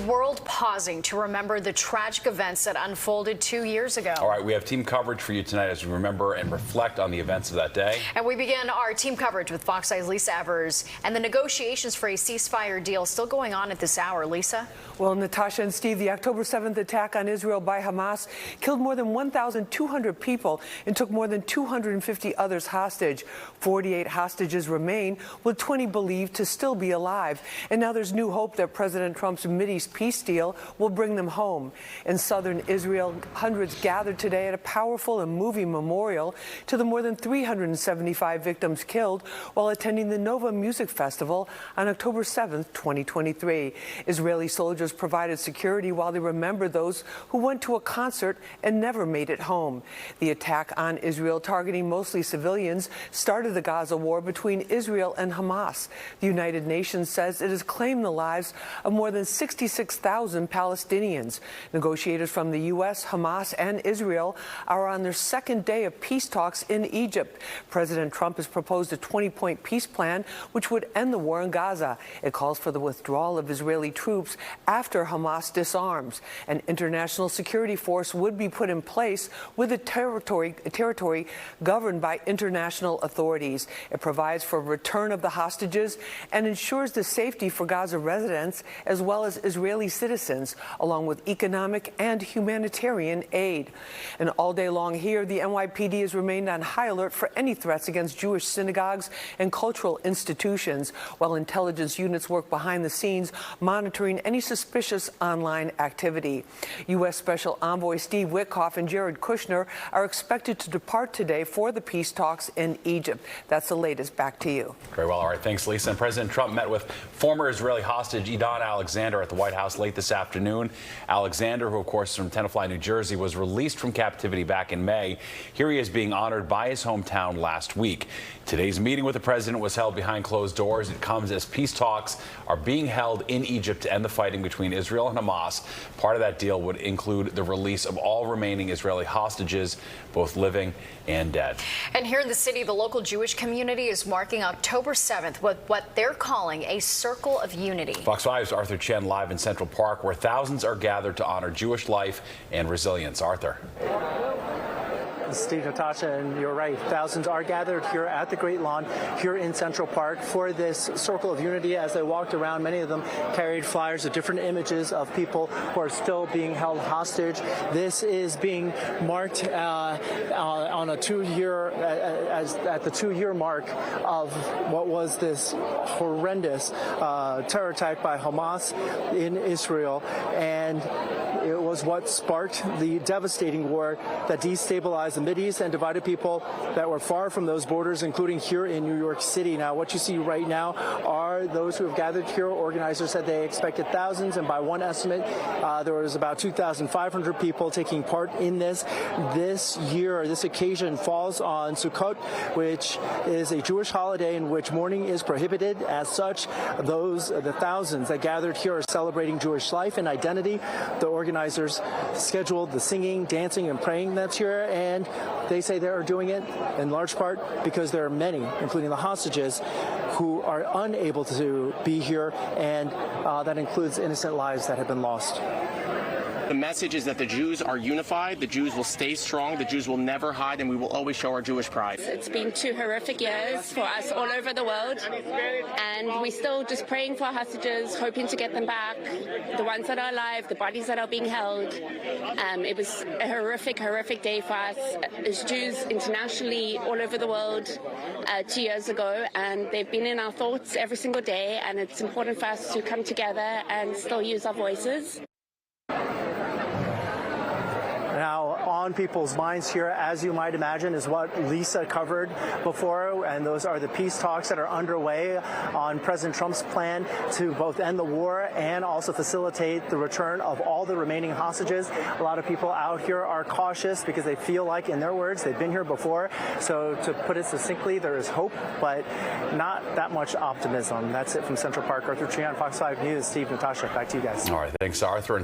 World pausing to remember the tragic events that unfolded 2 years ago. All right, we have team coverage for you tonight as we remember and reflect on the events of that day. And we begin our team coverage with Fox 5's Lisa Evers and the negotiations for a ceasefire deal still going on at this hour. Lisa? Well, Natasha and Steve, the October 7th attack on Israel by Hamas killed more than 1,200 people and took more than 250 others hostage. 48 hostages remain, with 20 believed to still be alive. And now there's new hope that President Trump's Mideast peace deal will bring them home. In southern Israel, hundreds gathered today at a powerful and moving memorial to the more than 375 victims killed while attending the Nova Music Festival on October 7th, 2023. Israeli soldiers provided security while they remembered those who went to a concert and never made it home. The attack on Israel, targeting mostly civilians, started the Gaza war between Israel and Hamas. The United Nations says it has claimed the lives of more than 66,000 Palestinians. Negotiators from the U.S., Hamas, and Israel are on their second day of peace talks in Egypt. President Trump has proposed a 20-point peace plan which would end the war in Gaza. It calls for the withdrawal of Israeli troops after Hamas disarms. An international security force would be put in place with a territory governed by international authorities. It provides for return of the hostages and ensures the safety for Gaza residents as well as Israeli citizens, along with economic and humanitarian aid. And all day long here, the NYPD has remained on high alert for any threats against Jewish synagogues and cultural institutions, while intelligence units work behind the scenes monitoring any suspicious online activity. U.S. Special Envoy Steve Witkoff and Jared Kushner are expected to depart today for the peace talks in Egypt. That's the latest. Back to you. Very well. All right. Thanks, Lisa. And President Trump met with former Israeli hostage Idon Alexander at the White House late this afternoon. Alexander, who of course is from Tenafly, New Jersey, was released from captivity back in May. Here he is being honored by his hometown last week. Today's meeting with the president was held behind closed doors. It comes as peace talks are being held in Egypt to end the fighting between Israel and Hamas. Part of that deal would include the release of all remaining Israeli hostages, both living and dead. And here in the city, the local Jewish community is marking October 7th with what they're calling a Circle of Unity. Fox 5's Arthur Chen live in Central Park, where thousands are gathered to honor Jewish life and resilience. Arthur. Steve, Natasha, and you're right. Thousands are gathered here at the Great Lawn here in Central Park for this Circle of Unity. As they walked around, many of them carried flyers of different images of people who are still being held hostage. This is being marked on a 2-year, at the 2-year mark of what was this horrendous terror attack by Hamas in Israel, and it was what sparked the devastating war that destabilized the Mideast and divided people that were far from those borders, including here in New York City. Now, what you see right now are those who have gathered here. Organizers said they expected thousands, and by one estimate, there was about 2,500 people taking part in this. This year, this occasion falls on Sukkot, which is a Jewish holiday in which mourning is prohibited. As such, the thousands that gathered here are celebrating Jewish life and identity. The organizers scheduled the singing, dancing, and praying that's here, and they say they are doing it in large part because there are many, including the hostages, who are unable to be here, and that includes innocent lives that have been lost. The message is that the Jews are unified, the Jews will stay strong, the Jews will never hide, and we will always show our Jewish pride. It's been 2 horrific years for us all over the world, and we're still just praying for hostages, hoping to get them back, the ones that are alive, the bodies that are being held. It was a horrific, horrific day for us as Jews internationally all over the world 2 years ago, and they've been in our thoughts every single day, and it's important for us to come together and still use our voices. Now, on people's minds here, as you might imagine, is what Lisa covered before, and those are the peace talks that are underway on President Trump's plan to both end the war and also facilitate the return of all the remaining hostages. A lot of people out here are cautious because they feel like, in their words, they've been here before. So to put it succinctly, there is hope, but not that much optimism. That's it from Central Park. Arthur Chen, Fox 5 News. Steve, Natasha, back to you guys. All right. Thanks, Arthur.